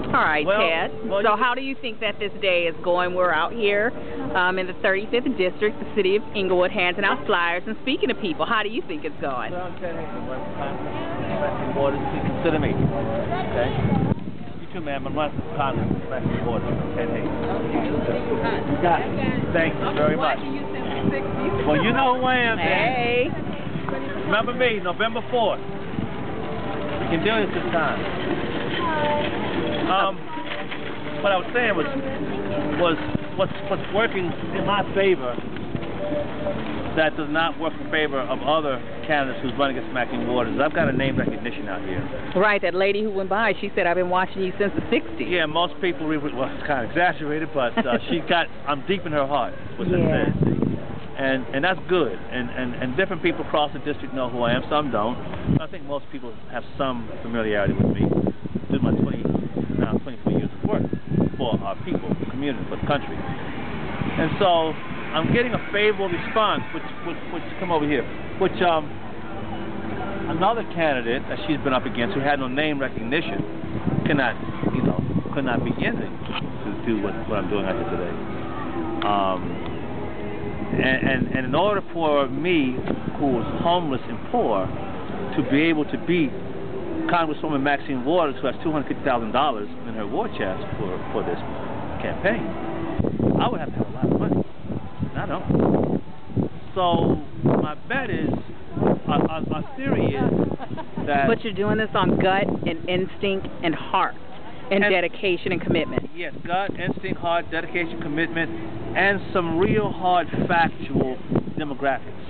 All right, Ted. Well, so how do you think that this day is going? We're out here in the 35th District, the city of Inglewood, handing out flyers and speaking to people. How do you think it's going? Well, Ted Hayes, Maxine Waters, please consider me. Okay? You too, ma'am. I'm running for Congress, Maxine Waters, Ted Hayes. You got it. Thank you very much. Well, you know who I am, man. Hey. Remember me, November 4th. We can do this time. What I was saying was what's working in my favor that does not work in favor of other candidates who's running against Maxine Waters. I've got a name recognition out here. Right, that lady who went by, she said, I've been watching you since the 60s. Yeah, most people, well, it's kind of exaggerated, but I'm deep in her heart, what that says. And that's good. And different people across the district know who I am, some don't. I think most people have some familiarity with me through my 24 years of work for our people, the community, for the country. And so I'm getting a favorable response, which come over here, which another candidate that she's been up against who had no name recognition could not begin to do what I'm doing out here today. And in order for me, who is homeless and poor, to be able to beat Congresswoman Maxine Waters, who has $250,000 in her war chest for this campaign, I would have to have a lot of money. And I don't. So my bet is, our theory is that... But you're doing this on gut and instinct and heart and dedication and commitment. Yes, gut, instinct, heart, dedication, commitment, and some real hard factual demographics.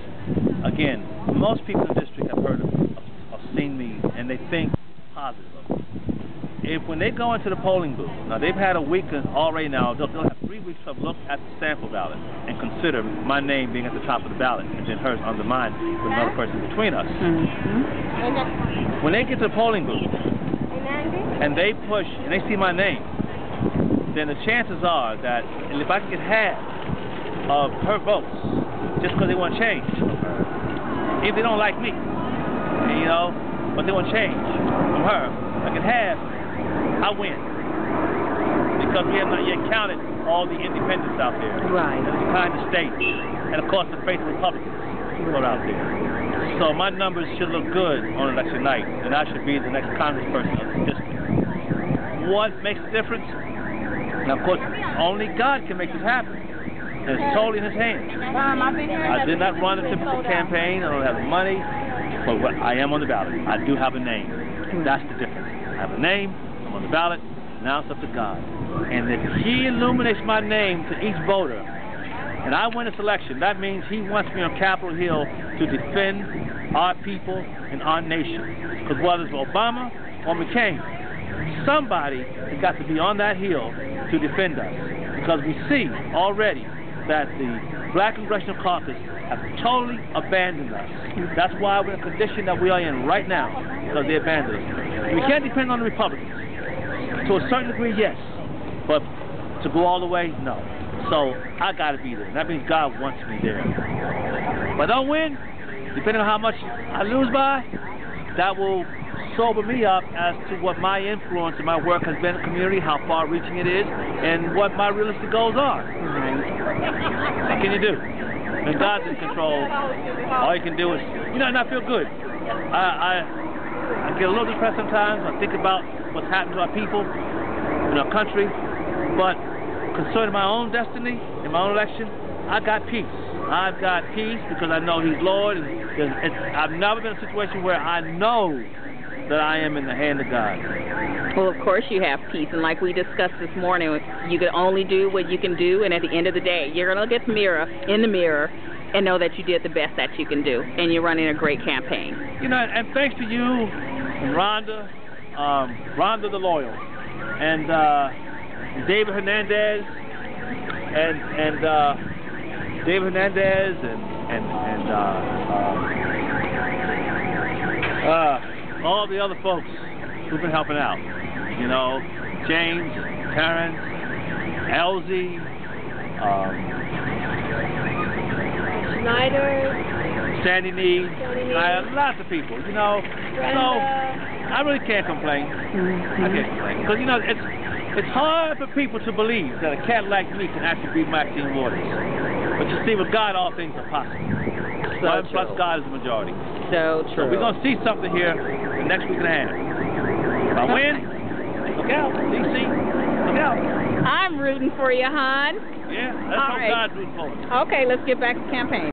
Again, most people in the district have heard of seen me, and they think positive of me. When they go into the polling booth, now they've had a week already now, they'll have 3 weeks to look at the sample ballot and consider my name being at the top of the ballot, and then hers under mine with another person between us. Mm-hmm. When they get to the polling booth, and they push, and they see my name, then the chances are that, and if I can get half of her votes, just because they want change, if they don't like me, but they want change from her, I can have, I win. Because we have not yet counted all the independents out there. Right. And the kind of states, and of course the faithful Republicans who are out there. So my numbers should look good on election night, and I should be the next congressperson of this district. What makes the difference? Now, of course, only God can make this happen. And it's totally in His hands. I did not run a typical campaign. I don't have the money. But I am on the ballot. I do have a name. That's the difference. I have a name. I'm on the ballot. Now it's up to God. And if He illuminates my name to each voter, and I win this election, that means He wants me on Capitol Hill to defend our people and our nation. Because whether it's Obama or McCain, somebody has got to be on that hill to defend us. Because we see already that the Black Congressional Caucus have totally abandoned us. That's why we're in the condition that we are in right now, because they abandoned us. We can't depend on the Republicans. To a certain degree, yes. But to go all the way, no. So I got to be there. That means God wants me there. If I don't win, depending on how much I lose by, that will sober me up as to what my influence and my work has been in the community, how far-reaching it is, and what my realistic goals are. What can you do? When God's in control, all you can do is, and I feel good. I get a little depressed sometimes. I think about what's happened to our people in our country, but concerning my own destiny and my own election, I got peace. I've got peace because I know He's Lord. I've never been in a situation where I know that I am in the hand of God. Well, of course you have peace, and like we discussed this morning, you can only do what you can do, and at the end of the day, you're going to look at in the mirror and know that you did the best that you can do, and you're running a great campaign. And thanks to you and Rhonda the Loyal, and David Hernandez, and all the other folks who've been helping out. James, Karen, Elsie, Snyder, Sandy Need, lots of people, Brenda. I really can't complain. I can't complain. Because, you know, it's hard for people to believe that a cat like me can actually be Maxine Waters. But you see, with God, all things are possible. So One plus God is the majority. So true. So we're going to see something here in the next week and a half. If I win, look out, DC. Look out. I'm rooting for you, hon. Yeah, that's how God's rooting for us. Okay, let's get back to campaign.